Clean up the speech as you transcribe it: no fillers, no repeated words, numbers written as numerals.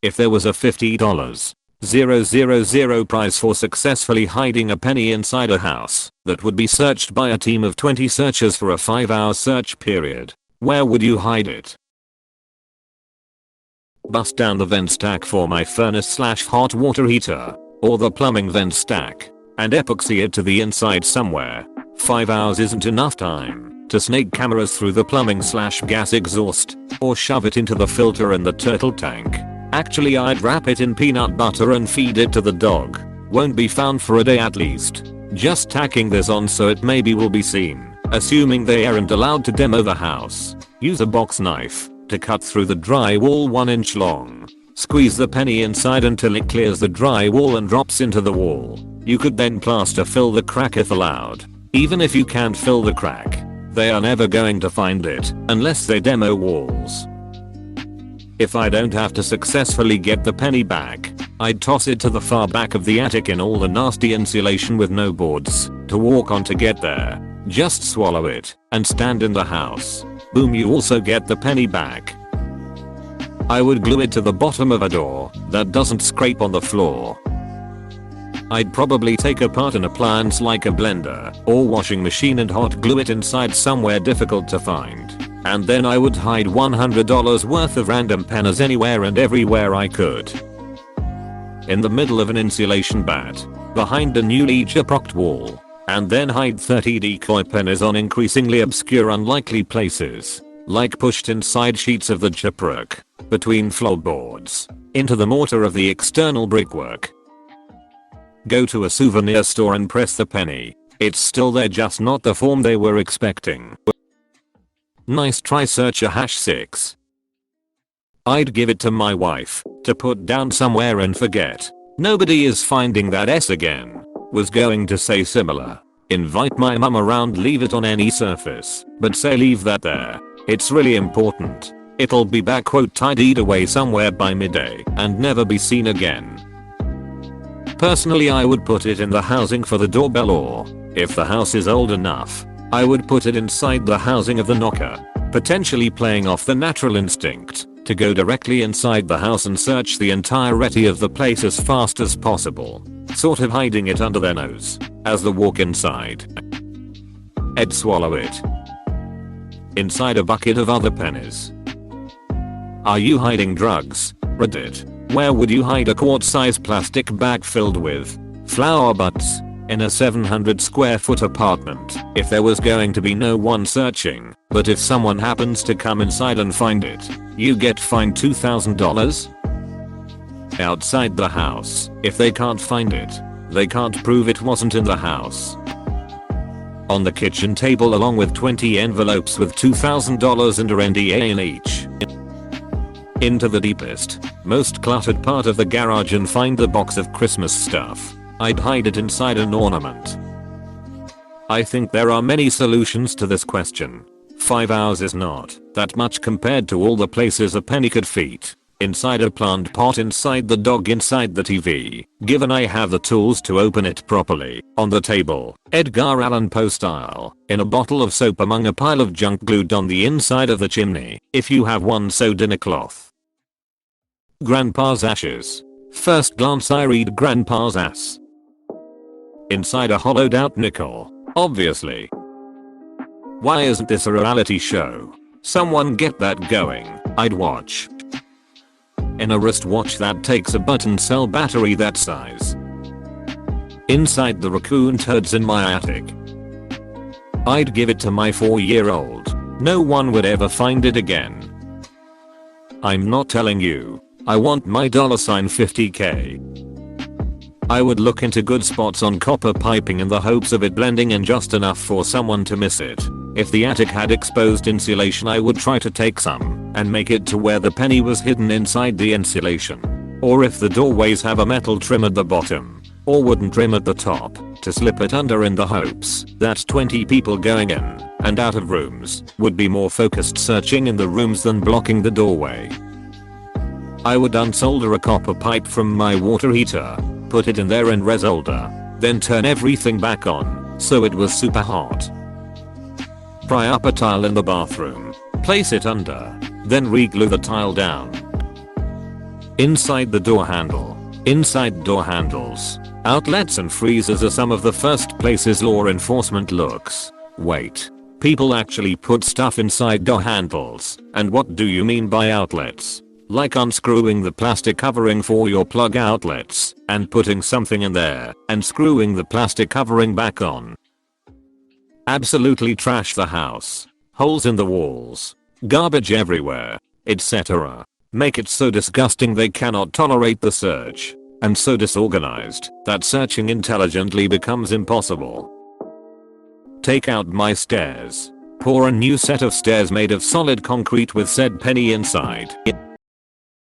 If there was a $50,000 prize for successfully hiding a penny inside a house that would be searched by a team of 20 searchers for a 5-hour search period, where would you hide it? Bust down the vent stack for my furnace/hot water heater, or the plumbing vent stack, and epoxy it to the inside somewhere. 5 hours isn't enough time to snake cameras through the plumbing/gas exhaust, or shove it into the filter in the turtle tank. Actually, I'd wrap it in peanut butter and feed it to the dog. Won't be found for a day at least. Just tacking this on so it maybe will be seen, assuming they aren't allowed to demo the house. Use a box knife to cut through the drywall 1 inch long. Squeeze the penny inside until it clears the drywall and drops into the wall. You could then plaster fill the crack if allowed. Even if you can't fill the crack, they are never going to find it unless they demo walls. If I don't have to successfully get the penny back, I'd toss it to the far back of the attic in all the nasty insulation with no boards to walk on to get there. Just swallow it and stand in the house. Boom, you also get the penny back. I would glue it to the bottom of a door that doesn't scrape on the floor. I'd probably take apart an appliance like a blender or washing machine and hot glue it inside somewhere difficult to find. And then I would hide $100 worth of random pennies anywhere and everywhere I could. In the middle of an insulation bat, behind a newly gyprocked wall, and then hide 30 decoy pennies on increasingly obscure unlikely places, like pushed inside sheets of the gyprock, between floorboards, into the mortar of the external brickwork. Go to a souvenir store and press the penny. It's still there, just not the form they were expecting. Nice try, searcher #6. I'd give it to my wife to put down somewhere and forget. Nobody is finding that S again. Was going to say similar. Invite my mum around, leave it on any surface, but say leave that there. It's really important. It'll be back quote tidied away somewhere by midday and never be seen again. Personally, I would put it in the housing for the doorbell, or if the house is old enough, I would put it inside the housing of the knocker, potentially playing off the natural instinct to go directly inside the house and search the entirety of the place as fast as possible, sort of hiding it under their nose as they walk inside. I'd swallow it inside a bucket of other pennies. Are you hiding drugs? Reddit. Where would you hide a quart-sized plastic bag filled with flower buds in a 700 square foot apartment if there was going to be no one searching, but if someone happens to come inside and find it, you get fined $2,000? Outside the house, if they can't find it, they can't prove it wasn't in the house. On the kitchen table along with 20 envelopes with $2,000 and a NDA in each. Into the deepest, most cluttered part of the garage and find the box of Christmas stuff. I'd hide it inside an ornament. I think there are many solutions to this question. 5 hours is not that much compared to all the places a penny could fit. Inside a plant pot, inside the dog, inside the TV, given I have the tools to open it properly, on the table, Edgar Allan Poe style, in a bottle of soap among a pile of junk glued on the inside of the chimney, if you have one sewed in a cloth. Grandpa's ashes. First glance I read Grandpa's ass. Inside a hollowed out nickel, obviously. Why isn't this a reality show? Someone get that going, I'd watch. In a wristwatch that takes a button cell battery that size. Inside the raccoon turds in my attic. I'd give it to my 4-year-old. No one would ever find it again. I'm not telling you. I want my $50K. I would look into good spots on copper piping in the hopes of it blending in just enough for someone to miss it. If the attic had exposed insulation, I would try to take some and make it to where the penny was hidden inside the insulation. Or if the doorways have a metal trim at the bottom, or wooden trim at the top, to slip it under in the hopes that 20 people going in and out of rooms would be more focused searching in the rooms than blocking the doorway. I would unsolder a copper pipe from my water heater, put it in there and resolder, then turn everything back on so it was super hot. Pry up a tile in the bathroom, place it under, then re-glue the tile down. Inside the door handle. Inside door handles, outlets and freezers are some of the first places law enforcement looks. Wait. People actually put stuff inside door handles, and what do you mean by outlets? Like unscrewing the plastic covering for your plug outlets, and putting something in there, and screwing the plastic covering back on. Absolutely trash the house. Holes in the walls. Garbage everywhere. Etc. Make it so disgusting they cannot tolerate the search. And so disorganized that searching intelligently becomes impossible. Take out my stairs. Pour a new set of stairs made of solid concrete with said penny inside.